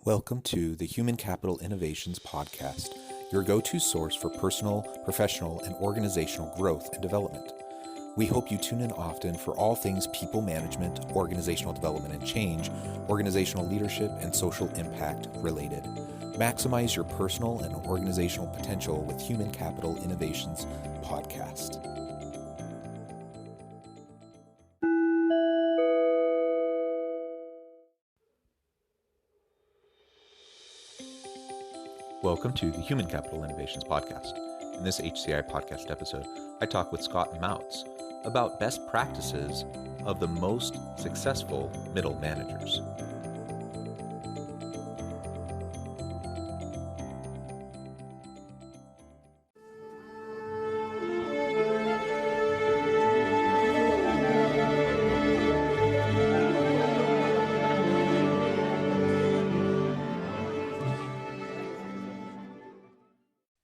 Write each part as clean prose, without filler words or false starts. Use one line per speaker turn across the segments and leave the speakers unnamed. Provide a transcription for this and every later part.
Welcome to the Human Capital Innovations Podcast, your go-to source for personal, professional, and organizational growth and development. We hope you tune in often for all things people management, organizational development and change, organizational leadership, and social impact related. Maximize your personal and organizational potential with Human Capital Innovations Podcast. Welcome to the Human Capital Innovations Podcast. In this HCI podcast episode, I talk with Scott Mautz about best practices of the most successful middle managers.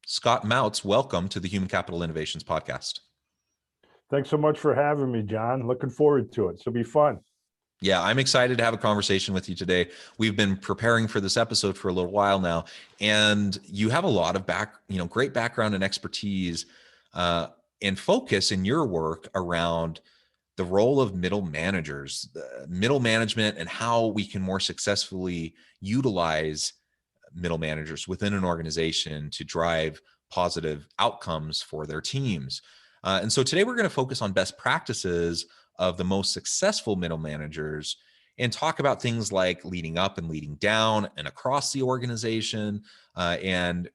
Scott Mautz, welcome to the Human Capital Innovations Podcast.
Thanks so much for having me, John. Looking forward to it. So it'll be fun.
Yeah, I'm excited to have a conversation with you today. We've been preparing for this episode for a little while now, and you have a lot of great background and expertise and focus in your work around the role of middle managers, middle management, and how we can more successfully utilize middle managers within an organization to drive positive outcomes for their teams. And so today we're going to focus on best practices of the most successful middle managers and talk about things like leading up and leading down and across the organization, and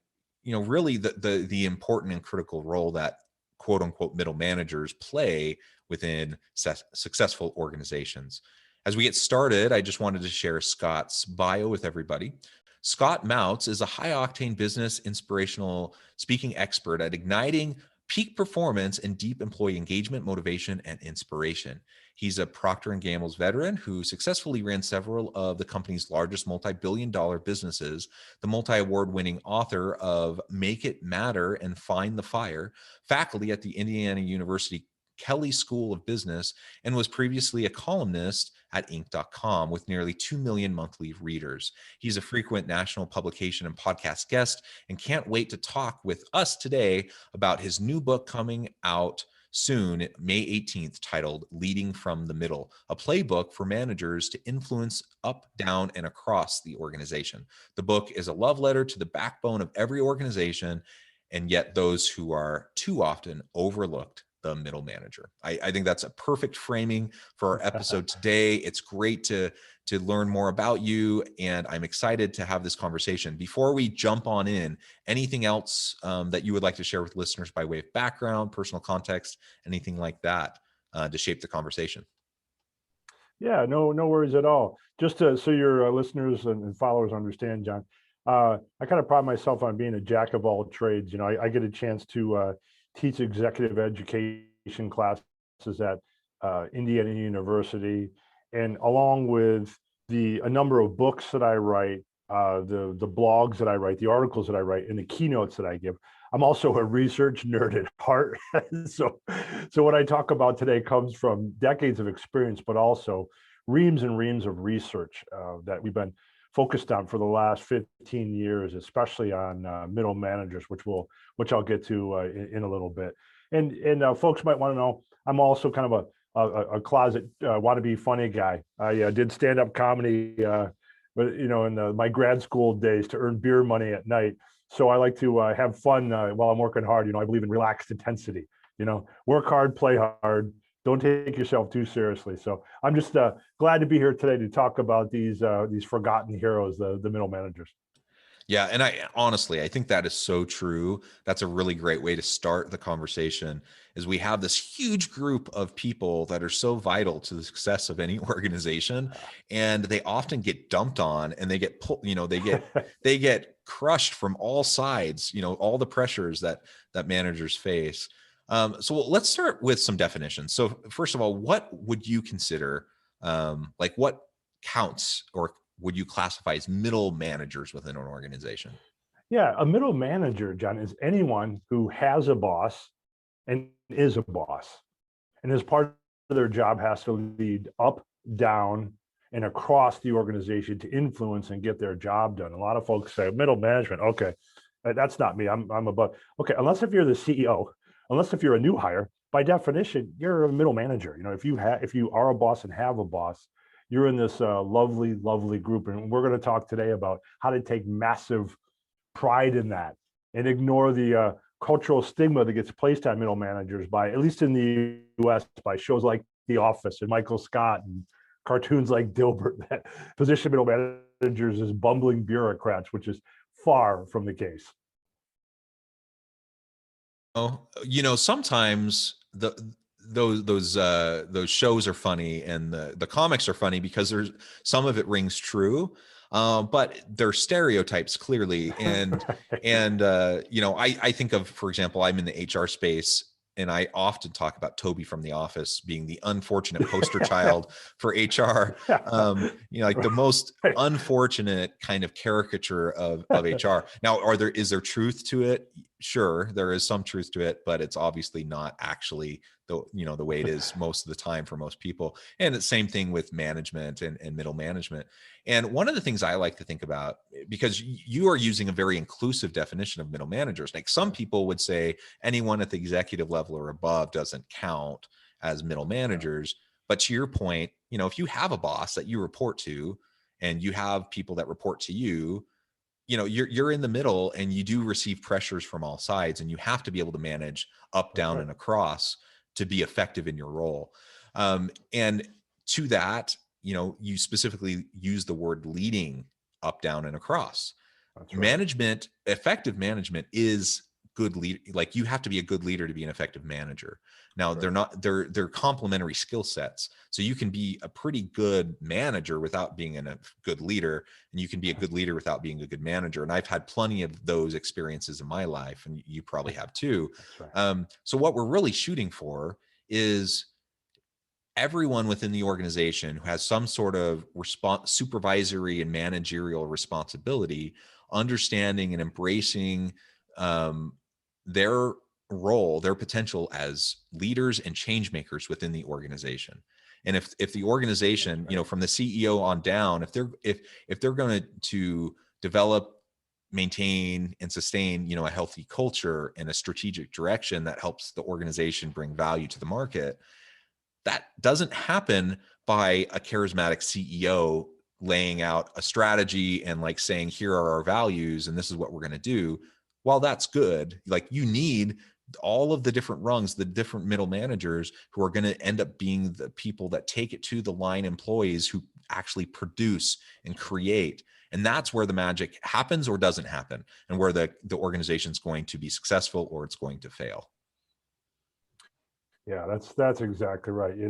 really the important and critical role that quote unquote middle managers play within successful organizations. As we get started, I just wanted to share Scott's bio with everybody. Scott Mautz is a high-octane business inspirational speaking expert at igniting peak performance and deep employee engagement, motivation, and inspiration. He's a Procter & Gamble's veteran who successfully ran several of the company's largest multi-billion-dollar businesses, the multi-award-winning author of Make It Matter and Find the Fire, faculty at the Indiana University Kelley School of Business, and was previously a columnist at Inc.com with nearly 2 million monthly readers. He's a frequent national publication and podcast guest and can't wait to talk with us today about his new book coming out soon, May 18th, titled Leading from the Middle, a playbook for managers to influence up, down, and across the organization. The book is a love letter to the backbone of every organization, and yet those who are too often overlooked, the middle manager. I think that's a perfect framing for our episode today. It's great to learn more about you, and I'm excited to have this conversation. Before we jump on in, anything else that you would like to share with listeners by way of background, personal context, anything like that to shape the conversation?
Yeah, no worries at all. Just so your listeners and followers understand, John, I kind of pride myself on being a jack of all trades. I get a chance to teach executive education classes at Indiana University, and along with a number of books that I write, the blogs that I write, the articles that I write, and the keynotes that I give, I'm also a research nerd at heart. So what I talk about today comes from decades of experience, but also reams and reams of research that we've been focused on for the last 15 years, especially on middle managers, which I'll get to in a little bit. And folks might want to know, I'm also kind of a closet wannabe funny guy. I did stand-up comedy, but in my grad school days to earn beer money at night. So I like to have fun while I'm working hard. I believe in relaxed intensity. Work hard, play hard. Don't take yourself too seriously. So I'm just glad to be here today to talk about these forgotten heroes, the middle managers.
Yeah, and I think that is so true. That's a really great way to start the conversation. Is we have this huge group of people that are so vital to the success of any organization, and they often get dumped on, and they get pulled. They get crushed from all sides. All the pressures that managers face. So let's start with some definitions. So first of all, what would you consider, what counts or would you classify as middle managers within an organization?
Yeah, a middle manager, John, is anyone who has a boss and is a boss. And as part of their job has to lead up, down, and across the organization to influence and get their job done. A lot of folks say middle management. Okay, that's not me. I'm above. Okay, unless if you're the CEO, unless if you're a new hire, by definition, you're a middle manager. You know, if you are a boss and have a boss, you're in this lovely, lovely group. And we're going to talk today about how to take massive pride in that and ignore the cultural stigma that gets placed on middle managers by, at least in the US, by shows like The Office and Michael Scott and cartoons like Dilbert that position middle managers as bumbling bureaucrats, which is far from the case.
Oh, sometimes those shows are funny and the comics are funny because there's some of it rings true, but they're stereotypes clearly. I think of, for example, I'm in the HR space, and I often talk about Toby from The Office being the unfortunate poster child for HR. Like the most unfortunate kind of caricature of HR. Now, is there truth to it? Sure, there is some truth to it, but it's obviously not actually the way it is most of the time for most people. And the same thing with management and middle management. And one of the things I like to think about, because you are using a very inclusive definition of middle managers, like some people would say anyone at the executive level or above doesn't count as middle managers. But to your point, if you have a boss that you report to and you have people that report to you, you're in the middle and you do receive pressures from all sides, and you have to be able to manage up, down, and across to be effective in your role. And to that, you specifically use the word leading up, down, and across. That's right. Management, effective management is good lead. Like, you have to be a good leader to be an effective manager. Now, they're complementary skill sets. So you can be a pretty good manager without being a good leader, and you can be a good leader without being a good manager. And I've had plenty of those experiences in my life, and you probably have too. Right. So what we're really shooting for is everyone within the organization who has some sort of supervisory and managerial responsibility, understanding and embracing their role, their potential as leaders and change makers within the organization. And if the organization, from the CEO on down, if they're going to develop, maintain, and sustain, a healthy culture and a strategic direction that helps the organization bring value to the market, that doesn't happen by a charismatic CEO laying out a strategy and like saying, here are our values and this is what we're going to do. While that's good, like, you need all of the different rungs, the different middle managers who are going to end up being the people that take it to the line employees who actually produce and create. And that's where the magic happens or doesn't happen, and where the organization's going to be successful or it's going to fail.
Yeah, that's exactly right. You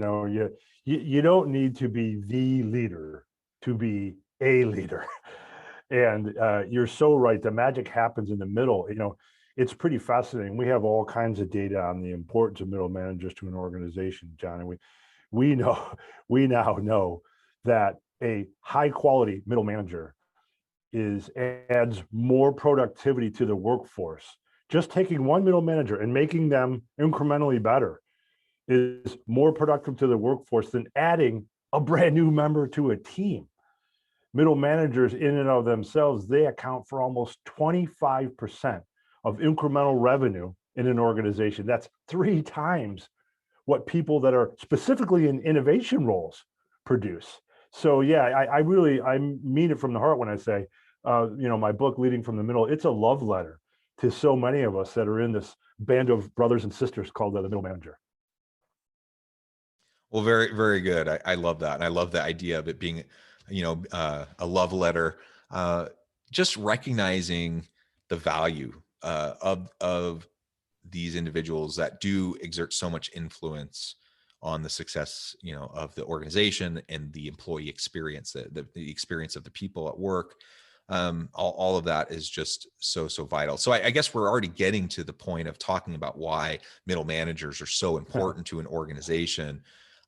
don't need to be the leader to be a leader. And you're so right. The magic happens in the middle. It's pretty fascinating. We have all kinds of data on the importance of middle managers to an organization, John. And we now know that a high quality middle manager adds more productivity to the workforce. Just taking one middle manager and making them incrementally better is more productive to the workforce than adding a brand new member to a team. Middle managers in and of themselves, they account for almost 25% of incremental revenue in an organization. That's 3 times what people that are specifically in innovation roles produce. So yeah, I mean it from the heart when I say, my book, Leading from the Middle, it's a love letter to so many of us that are in this band of brothers and sisters called the middle manager.
Well, very, very good. I love that. And I love the idea of it being, a love letter, just recognizing the value of these individuals that do exert so much influence on the success, of the organization and the employee experience, the experience of the people at work. All of that is just so vital. So I guess we're already getting to the point of talking about why middle managers are so important to an organization.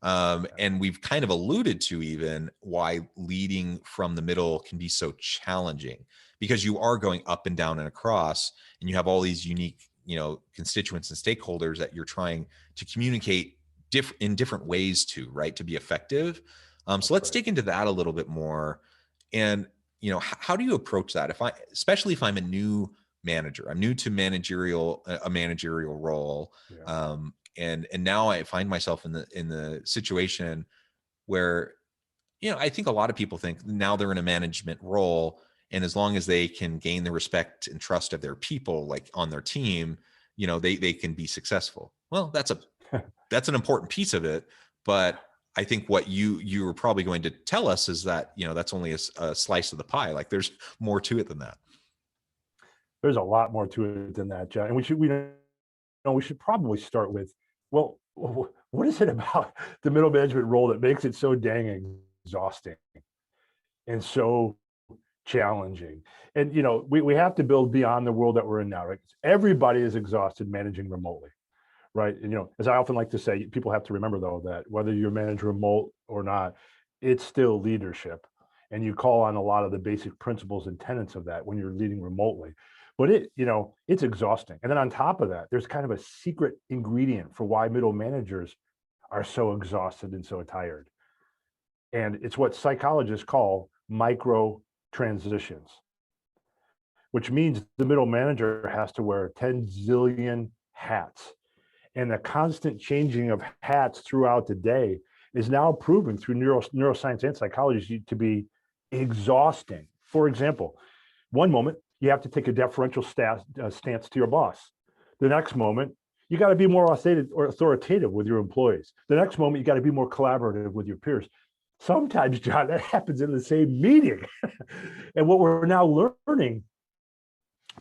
And we've kind of alluded to even why leading from the middle can be so challenging, because you are going up and down and across, and you have all these unique, constituents and stakeholders that you're trying to communicate in different ways to, right, to be effective. So let's dig into that a little bit more. And, how do you approach that? Especially if I'm a new manager, I'm new to a managerial role.
Yeah.
And now I find myself in the situation where, I think a lot of people think now they're in a management role, and as long as they can gain the respect and trust of their people, like on their team, they can be successful. Well, that's an important piece of it, but I think what you were probably going to tell us is that, that's only a slice of the pie. Like there's more to it than that.
There's a lot more to it than that, John. And we should probably start with, well, what is it about the middle management role that makes it so dang exhausting and so challenging? And we have to build beyond the world that we're in now, right? Everybody is exhausted managing remotely, right? And as I often like to say, people have to remember though that whether you manage remote or not, it's still leadership, and you call on a lot of the basic principles and tenets of that when you're leading remotely. But it's exhausting. And then on top of that, there's kind of a secret ingredient for why middle managers are so exhausted and so tired. And it's what psychologists call micro transitions, which means the middle manager has to wear 10 zillion hats. And the constant changing of hats throughout the day is now proven through neuroscience and psychology to be exhausting. For example, one moment you have to take a deferential stance to your boss. The next moment, you got to be more authoritative with your employees. The next moment, you got to be more collaborative with your peers. Sometimes, John, that happens in the same meeting. And what we're now learning,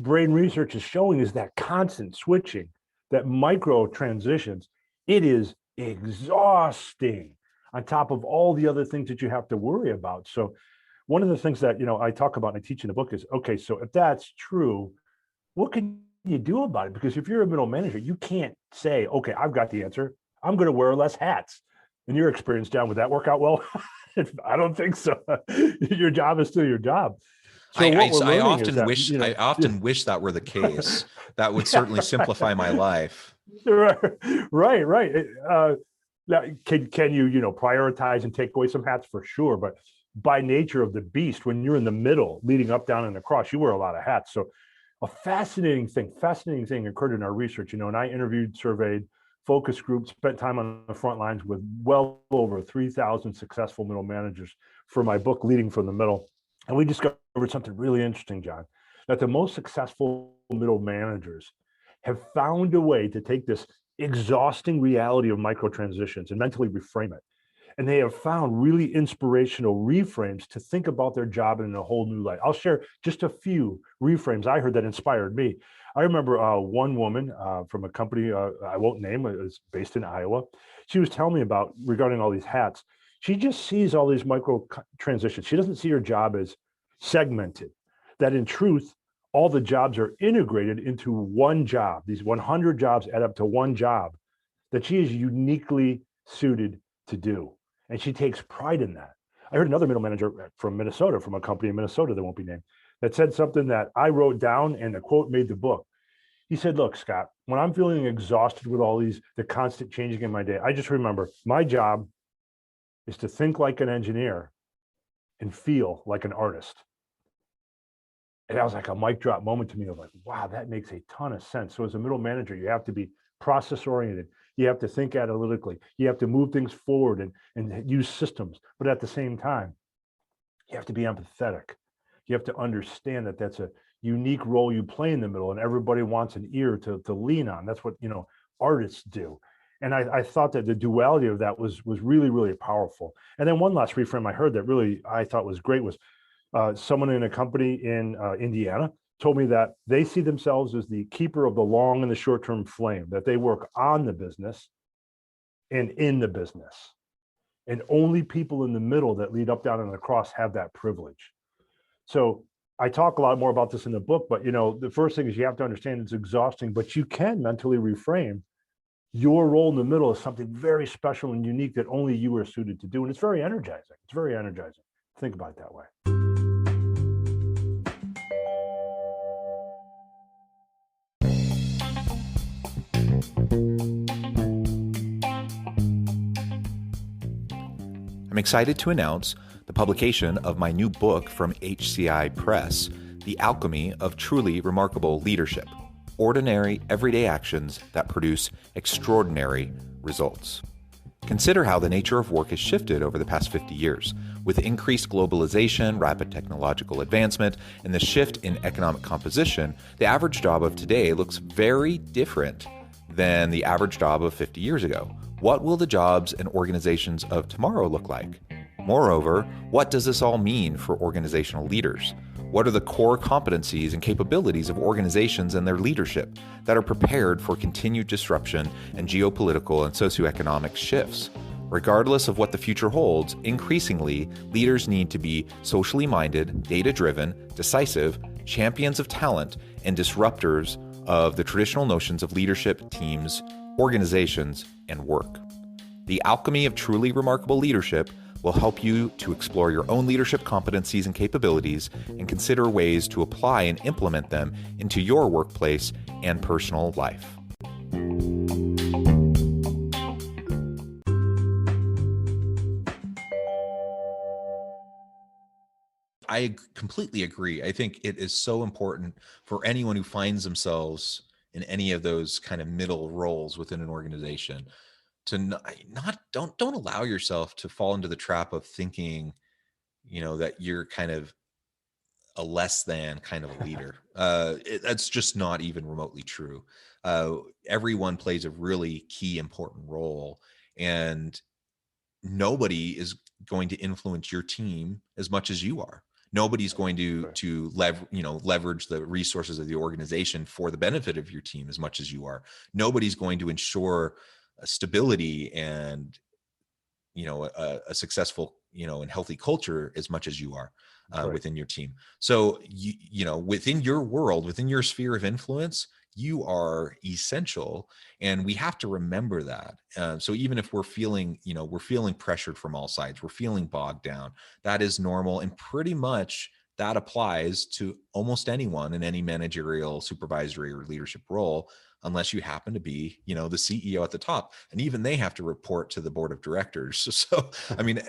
brain research is showing, is that constant switching, that micro transitions, it is exhausting on top of all the other things that you have to worry about. So one of the things that I talk about and I teach in the book is, okay, so if that's true, what can you do about it? Because if you're a middle manager, you can't say, okay, I've got the answer, I'm going to wear less hats. In your experience, John, would that work out well? I don't think so. Your job is still your job. So
I often wish that were the case. That would certainly simplify my life.
Right. Now, can you prioritize and take away some hats? For sure, but by nature of the beast, when you're in the middle, leading up, down, and across, you wear a lot of hats. So a fascinating thing occurred in our research, and I interviewed, surveyed, focus groups, spent time on the front lines with well over 3,000 successful middle managers for my book, Leading from the Middle. And we discovered something really interesting, John, that the most successful middle managers have found a way to take this exhausting reality of micro transitions and mentally reframe it. And they have found really inspirational reframes to think about their job in a whole new light. I'll share just a few reframes I heard that inspired me. I remember one woman from a company I won't name, it was based in Iowa. She was telling me about regarding all these hats. She just sees all these micro transitions. She doesn't see her job as segmented, that in truth, all the jobs are integrated into one job. These 100 jobs add up to one job that she is uniquely suited to do. And she takes pride in that. I heard another middle manager from Minnesota, from a company in Minnesota that won't be named, that said something that I wrote down, and the quote made the book. He said, look, Scott, when I'm feeling exhausted with all the constant changing in my day, I just remember my job is to think like an engineer and feel like an artist. And that was like a mic drop moment to me of like, wow, that makes a ton of sense. So as a middle manager, you have to be process oriented. You have to think analytically. You have to move things forward and use systems. But at the same time, you have to be empathetic. You have to understand that that's a unique role you play in the middle, and everybody wants an ear to lean on. That's what artists do. And I thought that the duality of that was really, really powerful. And then one last reframe I heard that really I thought was great was someone in a company in Indiana told me that they see themselves as the keeper of the long and the short-term flame, that they work on the business and in the business. And only people in the middle that lead up, down, and across have that privilege. So I talk a lot more about this in the book, but the first thing is you have to understand it's exhausting, but you can mentally reframe your role in the middle as something very special and unique that only you are suited to do. And it's very energizing. It's very energizing. Think about it that way.
I'm excited to announce the publication of my new book from HCI Press, The Alchemy of Truly Remarkable Leadership: Ordinary, Everyday Actions That Produce Extraordinary Results. Consider how the nature of work has shifted over the past 50 years. With increased globalization, rapid technological advancement, and the shift in economic composition, the average job of today looks very different than the average job of 50 years ago. What will the jobs and organizations of tomorrow look like? Moreover, what does this all mean for organizational leaders? What are the core competencies and capabilities of organizations and their leadership that are prepared for continued disruption and geopolitical and socioeconomic shifts? Regardless of what the future holds, increasingly, leaders need to be socially minded, data-driven, decisive, champions of talent, and disruptors of the traditional notions of leadership, teams, organizations, and work. The Alchemy of Truly Remarkable Leadership will help you to explore your own leadership competencies and capabilities and consider ways to apply and implement them into your workplace and personal life.
I completely agree. I think it is so important for anyone who finds themselves in any of those kind of middle roles within an organization to don't allow yourself to fall into the trap of thinking, that you're kind of a less than kind of a leader. That's just not even remotely true. Everyone plays a really key, important role, and nobody is going to influence your team as much as you are. Nobody's going to leverage the resources of the organization for the benefit of your team as much as you are. Nobody's going to ensure stability and a successful and healthy culture as much as you are within your team. So within your world, within your sphere of influence, you are essential, and we have to remember that. So even if we're feeling pressured from all sides, we're feeling bogged down, that is normal, and pretty much that applies to almost anyone in any managerial, supervisory, or leadership role, unless you happen to be, the CEO at the top, and even they have to report to the board of directors. So, I mean,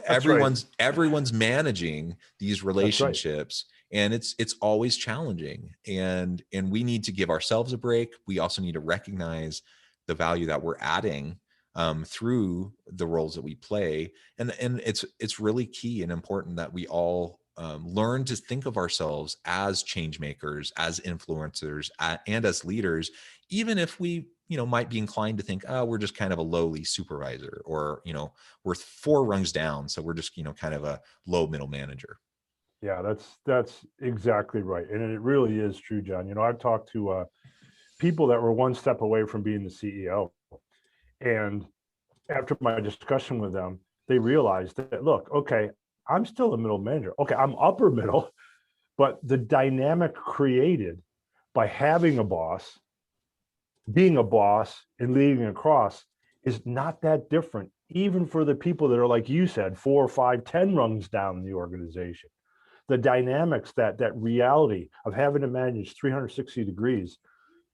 everyone's managing these relationships, and it's always challenging, and we need to give ourselves a break. We also need to recognize the value that we're adding through the roles that we play, and it's really key and important that we all learn to think of ourselves as change makers, as influencers, and as leaders, even if we might be inclined to think, oh, we're just kind of a lowly supervisor, or we're 4 rungs down, so we're just kind of a low middle manager.
Yeah, that's exactly right, and it really is true, John. I've talked to people that were one step away from being the CEO, and after my discussion with them, they realized that, look, okay, I'm still a middle manager. Okay, I'm upper middle, but the dynamic created by having a boss, being a boss, and leading across is not that different, even for the people that are, like you said, 4, 5, 10 rungs down in the organization. The dynamics, that reality of having to manage 360 degrees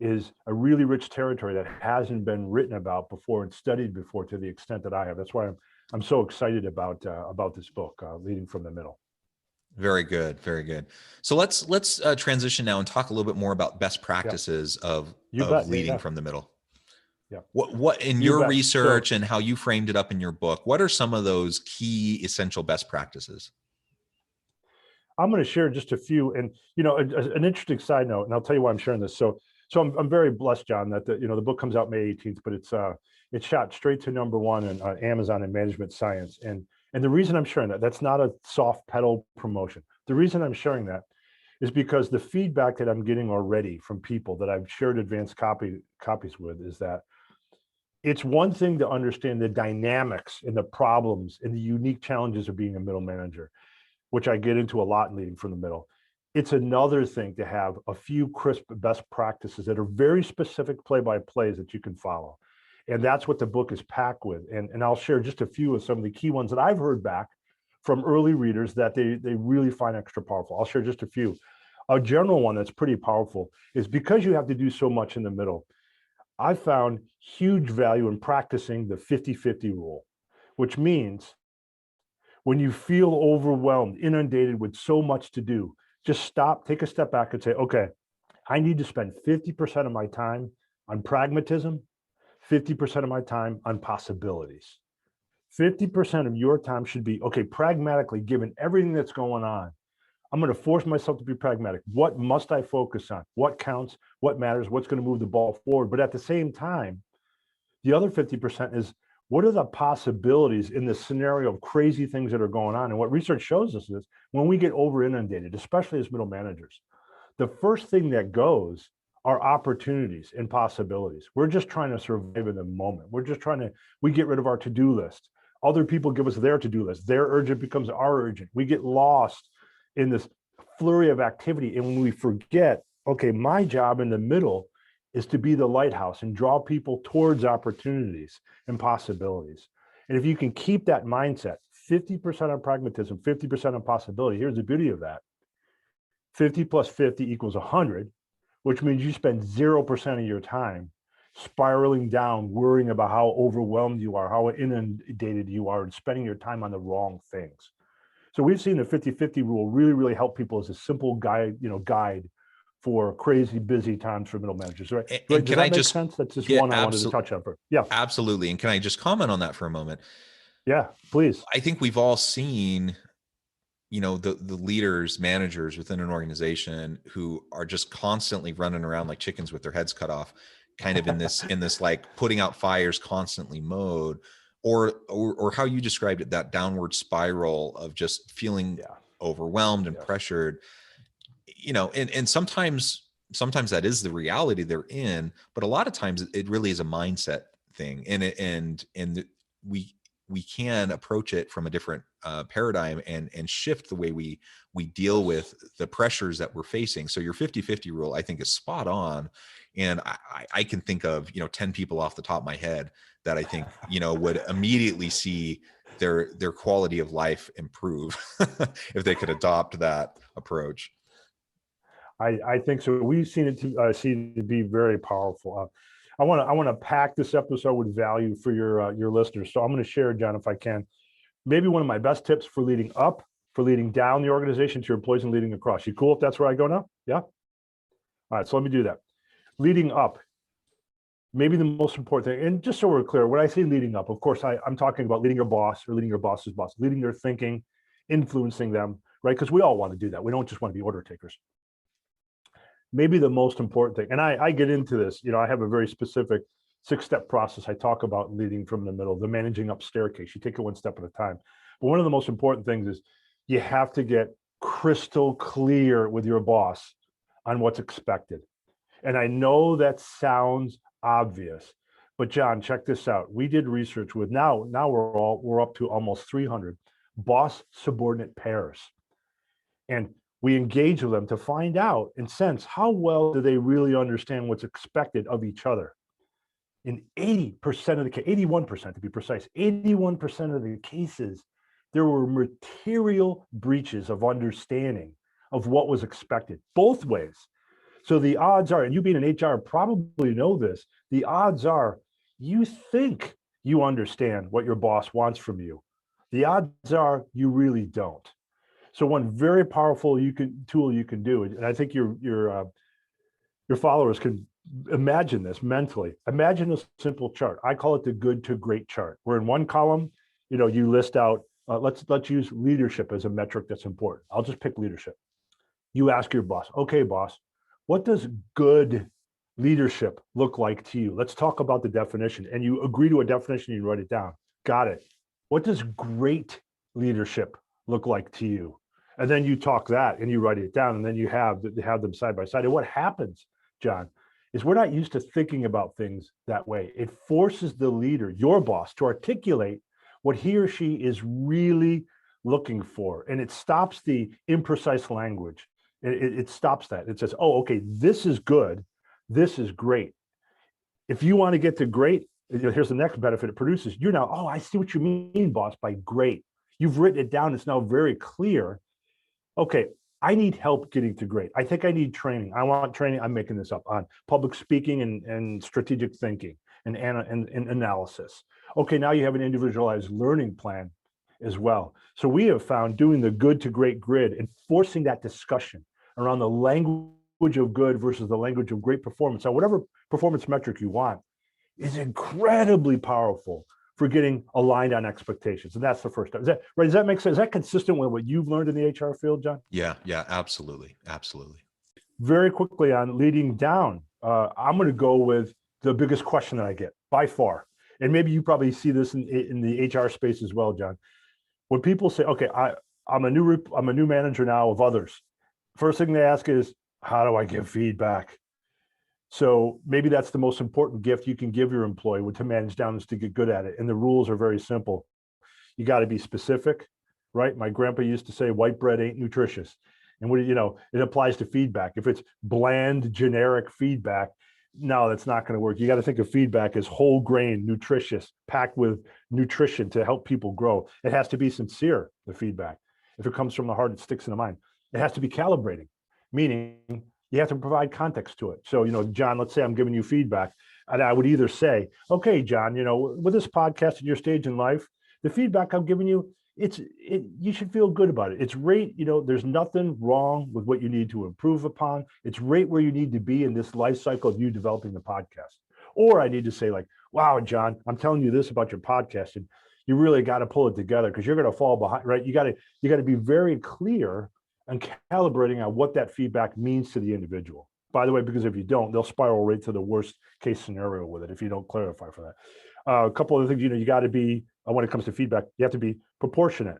is a really rich territory that hasn't been written about before and studied before to the extent that I have. That's why I'm so excited about this book, Leading from the Middle.
Very good, very good. So let's transition now and talk a little bit more about best practices of leading from the middle.
Yeah.
What in your research and how you framed it up in your book, what are some of those key essential best practices?
I'm going to share just a few, and an interesting side note, and I'll tell you why I'm sharing this. So I'm very blessed, John, that the book comes out May 18th, but it's shot straight to #1 on Amazon in Management Science, and the reason I'm sharing that's not a soft pedal promotion. The reason I'm sharing that is because the feedback that I'm getting already from people that I've shared advanced copies with is that it's one thing to understand the dynamics and the problems and the unique challenges of being a middle manager, which I get into a lot in Leading from the Middle. It's another thing to have a few crisp best practices that are very specific play-by-plays that you can follow. And that's what the book is packed with. And I'll share just a few of some of the key ones that I've heard back from early readers that they really find extra powerful. I'll share just a few. A general one that's pretty powerful is, because you have to do so much in the middle, I found huge value in practicing the 50-50 rule, which means When you feel overwhelmed, inundated with so much to do, just stop, take a step back and say, okay, I need to spend 50% of my time on pragmatism, 50% of my time on possibilities. 50% of your time should be, okay, pragmatically, given everything that's going on, I'm going to force myself to be pragmatic. What must I focus on? What counts? What matters? What's going to move the ball forward? But at the same time, the other 50% is, what are the possibilities in this scenario of crazy things that are going on? And what research shows us is when we get over inundated, especially as middle managers, the first thing that goes are opportunities and possibilities. We're just trying to survive in the moment. We get rid of our to-do list. Other people give us their to-do list. Their urgent becomes our urgent. We get lost in this flurry of activity. And when we forget, okay, my job in the middle is to be the lighthouse and draw people towards opportunities and possibilities. And if you can keep that mindset, 50% on pragmatism, 50% on possibility, here's the beauty of that. 50 plus 50 equals 100, which means you spend 0% of your time spiraling down, worrying about how overwhelmed you are, how inundated you are, and spending your time on the wrong things. So we've seen the 50-50 rule really, really help people as a simple guide for crazy busy times for middle managers, right?
And
Does that make sense? That's just one I wanted to touch on. Yeah,
absolutely. And can I just comment on that for a moment?
Yeah, please.
I think we've all seen, the leaders, managers within an organization who are just constantly running around like chickens with their heads cut off, kind of in this like putting out fires constantly mode, or how you described it, that downward spiral of just feeling overwhelmed and pressured. And sometimes that is the reality they're in, but a lot of times it really is a mindset thing, and we can approach it from a different paradigm and shift the way we deal with the pressures that we're facing. So your 50-50 rule, I think, is spot on. And I can think of 10 people off the top of my head that I think would immediately see their quality of life improve if they could adopt that approach.
I think so. We've seen it to be very powerful. I want to pack this episode with value for your listeners. So I'm going to share, John, if I can, maybe one of my best tips for leading up, for leading down the organization to your employees and leading across. You cool if that's where I go now? Yeah. All right. So let me do that. Leading up, maybe the most important thing, and just so we're clear, when I say leading up, of course, I'm talking about leading your boss or leading your boss's boss, leading their thinking, influencing them, right? Because we all want to do that. We don't just want to be order takers. Maybe the most important thing, and I get into this, I have a very specific 6-step process I talk about leading from the middle, the managing up staircase. You take it one step at a time. But one of the most important things is you have to get crystal clear with your boss on what's expected. And I know that sounds obvious, but John, check this out. We did research with now we're up to almost 300 boss subordinate pairs. And we engage with them to find out and sense how well do they really understand what's expected of each other. In 80% of the case, 81% to be precise, 81% of the cases, there were material breaches of understanding of what was expected, both ways. So the odds are, and you being an HR probably know this, the odds are you think you understand what your boss wants from you. The odds are you really don't. So one very powerful tool you can do, and I think your followers can imagine this mentally. Imagine a simple chart. I call it the good to great chart. Where in one column, you list out. Let's use leadership as a metric that's important. I'll just pick leadership. You ask your boss, okay, boss, what does good leadership look like to you? Let's talk about the definition. And you agree to a definition. You write it down. Got it. What does great leadership look like to you? And then you talk that and you write it down, and then you have them side by side. And what happens, John, is we're not used to thinking about things that way. It forces the leader, your boss, to articulate what he or she is really looking for. And it stops the imprecise language. It stops that. It says, oh, okay, this is good. This is great. If you want to get to great, here's the next benefit it produces. You're now, oh, I see what you mean, boss, by great. You've written it down. It's now very clear. Okay, I need help getting to great. I think I need training. I want training. I'm making this up on public speaking and strategic thinking and analysis. Okay, now you have an individualized learning plan as well. So we have found doing the good to great grid and forcing that discussion around the language of good versus the language of great performance on whatever performance metric you want is incredibly powerful for getting aligned on expectations. And that's the first step. Is that right? Does that make sense? Is that consistent with what you've learned in the HR field, John?
Yeah, absolutely. Absolutely.
Very quickly on leading down, I'm going to go with the biggest question that I get by far. And maybe you probably see this in the HR space as well, John. When people say, okay, I'm a new manager now of others. First thing they ask is, how do I give feedback? So maybe that's the most important gift you can give your employee to manage down is to get good at it. And the rules are very simple. You got to be specific, right? My grandpa used to say, white bread ain't nutritious. And it applies to feedback. If it's bland, generic feedback, no, that's not going to work. You got to think of feedback as whole grain, nutritious, packed with nutrition to help people grow. It has to be sincere, the feedback. If it comes from the heart, it sticks in the mind. It has to be calibrating, meaning you have to provide context to it. So, John, let's say I'm giving you feedback, and I would either say, okay, John, with this podcast at your stage in life, the feedback I'm giving you, you should feel good about it. It's right, there's nothing wrong with what you need to improve upon. It's right where you need to be in this life cycle of you developing the podcast. Or I need to say like, wow, John, I'm telling you this about your podcast, and you really got to pull it together because you're going to fall behind, right? You got to be very clear and calibrating on what that feedback means to the individual. By the way, because if you don't, they'll spiral right to the worst case scenario with it if you don't clarify for that. A couple of things, you got to be, when it comes to feedback, you have to be proportionate.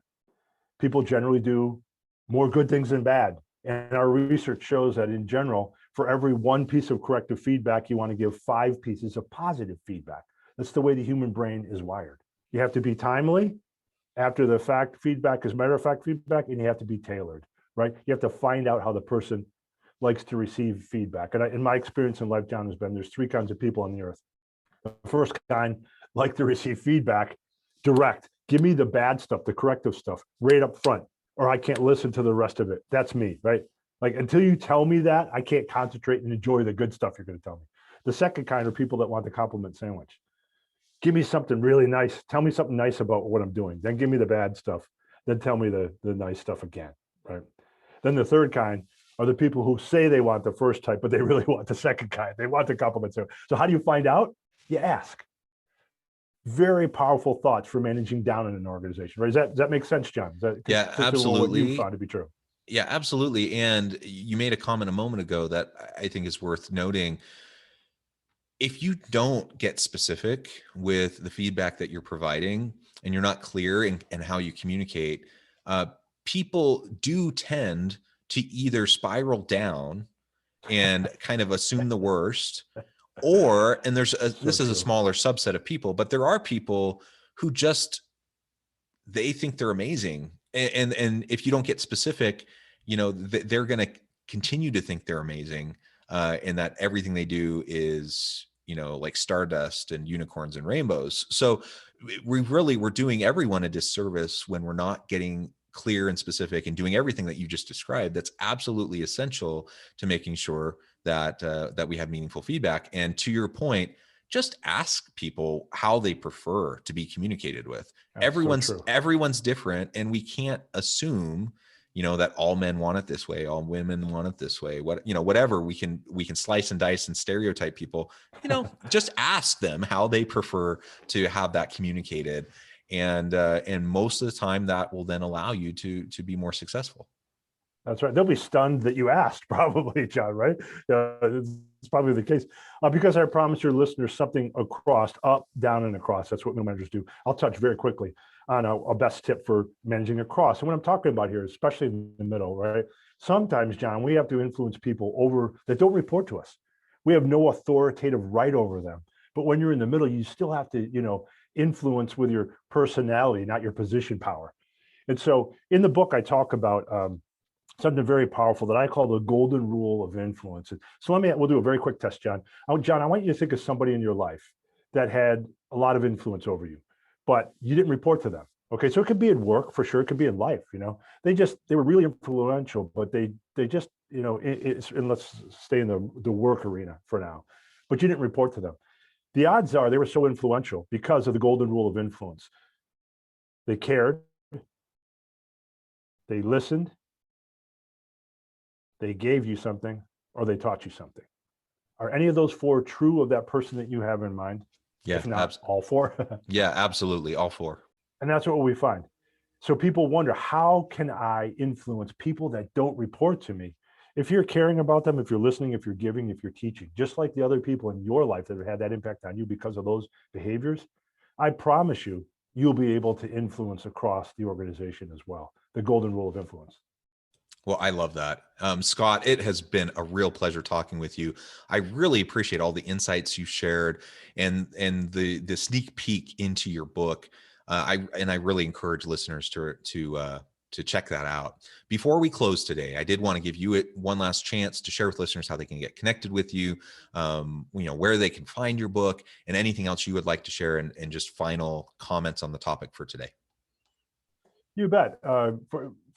People generally do more good things than bad. And our research shows that in general, for every one piece of corrective feedback, you want to give 5 pieces of positive feedback. That's the way the human brain is wired. You have to be timely, after the fact feedback is matter of fact feedback, and you have to be tailored, right? You have to find out how the person likes to receive feedback. And in my experience in life, John, there's 3 kinds of people on the earth. The first kind like to receive feedback direct. Give me the bad stuff, the corrective stuff, right up front, or I can't listen to the rest of it. That's me, right? Like until you tell me that, I can't concentrate and enjoy the good stuff you're going to tell me. The second kind are people that want the compliment sandwich. Give me something really nice. Tell me something nice about what I'm doing. Then give me the bad stuff. Then tell me the nice stuff again, right? Then the third kind are the people who say they want the first type, but they really want the second kind. They want the compliment sandwich. So how do you find out? You ask. Very powerful thoughts for managing down in an organization, right? Does that make sense, John?
Yeah, absolutely.
What you found to be true.
Yeah, absolutely. And you made a comment a moment ago that I think is worth noting. If you don't get specific with the feedback that you're providing and you're not clear in how you communicate, people do tend to either spiral down and kind of assume the worst, and this is a smaller subset of people, but there are people who they think they're amazing. And if you don't get specific, they're going to continue to think they're amazing, and that everything they do is, like stardust and unicorns and rainbows. So we're doing everyone a disservice when we're not getting clear and specific and doing everything that you just described. That's absolutely essential to making sure that we have meaningful feedback. And to your point, just ask people how they prefer to be communicated with. That's everyone's different, and we can't assume that all men want it this way, all women want it this way. Whatever we can slice and dice and stereotype people. Just ask them how they prefer to have that communicated, and most of the time that will then allow you to be more successful.
That's right. They'll be stunned that you asked, probably, John, right? It's probably the case. Because I promised your listeners something across, up, down, and across. That's what middle managers do. I'll touch very quickly on a best tip for managing across. And what I'm talking about here, especially in the middle, right? Sometimes, John, we have to influence people that don't report to us. We have no authoritative right over them. But when you're in the middle, you still have to, influence with your personality, not your position power. And so in the book, I talk about something very powerful that I call the golden rule of influence. So we'll do a very quick test, John. John, I want you to think of somebody in your life that had a lot of influence over you, but you didn't report to them. Okay, so it could be in work for sure. It could be in life. They were really influential, but they just, and let's stay in the work arena for now, but you didn't report to them. The odds are they were so influential because of the golden rule of influence. They cared, They listened, they gave you something, or they taught you something. Are any of those four true of that person that you have in mind?
Yeah.
If not, all four.
Yeah, absolutely. All four.
And that's what we find. So people wonder, how can I influence people that don't report to me? If you're caring about them, if you're listening, if you're giving, if you're teaching, just like the other people in your life that have had that impact on you because of those behaviors, I promise you, you'll be able to influence across the organization as well. The golden rule of influence.
Well, I love that. Scott, it has been a real pleasure talking with you. I really appreciate all the insights you shared and the sneak peek into your book. I really encourage listeners to check that out. Before we close today, I did want to give you one last chance to share with listeners how they can get connected with you, where they can find your book, and anything else you would like to share, and just final comments on the topic for today.
You bet.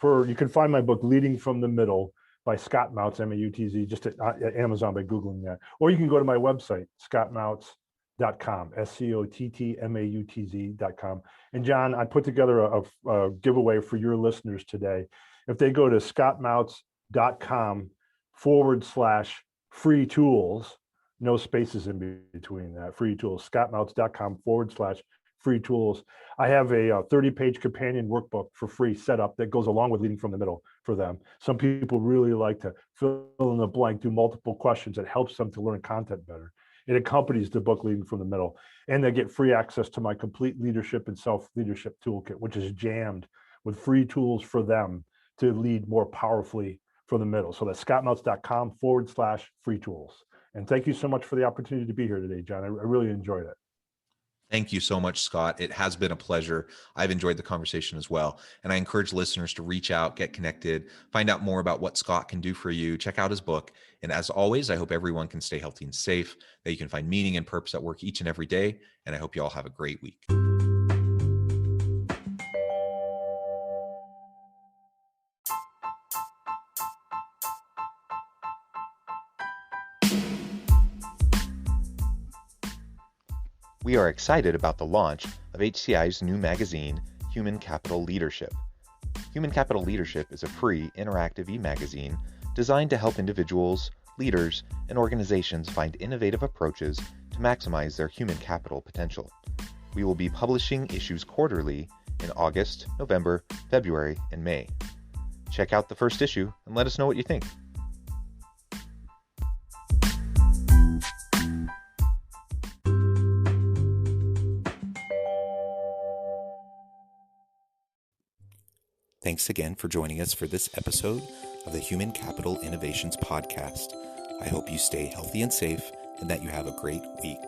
You can find my book, Leading from the Middle, by Scott Mautz, M-A-U-T-Z, just at Amazon by Googling that. Or you can go to my website, scottmautz.com, SCOTTMAUTZ.com. And John, I put together a giveaway for your listeners today. If they go to scottmautz.com/free tools, no spaces in between that, free tools, scottmautz.com/free tools. I have a 30-page companion workbook for free set up that goes along with Leading from the Middle for them. Some people really like to fill in the blank, do multiple questions. It helps them to learn content better. It accompanies the book Leading from the Middle. And they get free access to my complete leadership and self-leadership toolkit, which is jammed with free tools for them to lead more powerfully from the middle. So that's scottmautz.com/free tools. And thank you so much for the opportunity to be here today, John. I really enjoyed it.
Thank you so much, Scott. It has been a pleasure. I've enjoyed the conversation as well. And I encourage listeners to reach out, get connected, find out more about what Scott can do for you, check out his book. And as always, I hope everyone can stay healthy and safe, that you can find meaning and purpose at work each and every day. And I hope you all have a great week.
We are excited about the launch of HCI's new magazine, Human Capital Leadership. Human Capital Leadership is a free, interactive e-magazine designed to help individuals, leaders, and organizations find innovative approaches to maximize their human capital potential. We will be publishing issues quarterly in August, November, February, and May. Check out the first issue and let us know what you think. Thanks again for joining us for this episode of the Human Capital Innovations Podcast. I hope you stay healthy and safe and that you have a great week.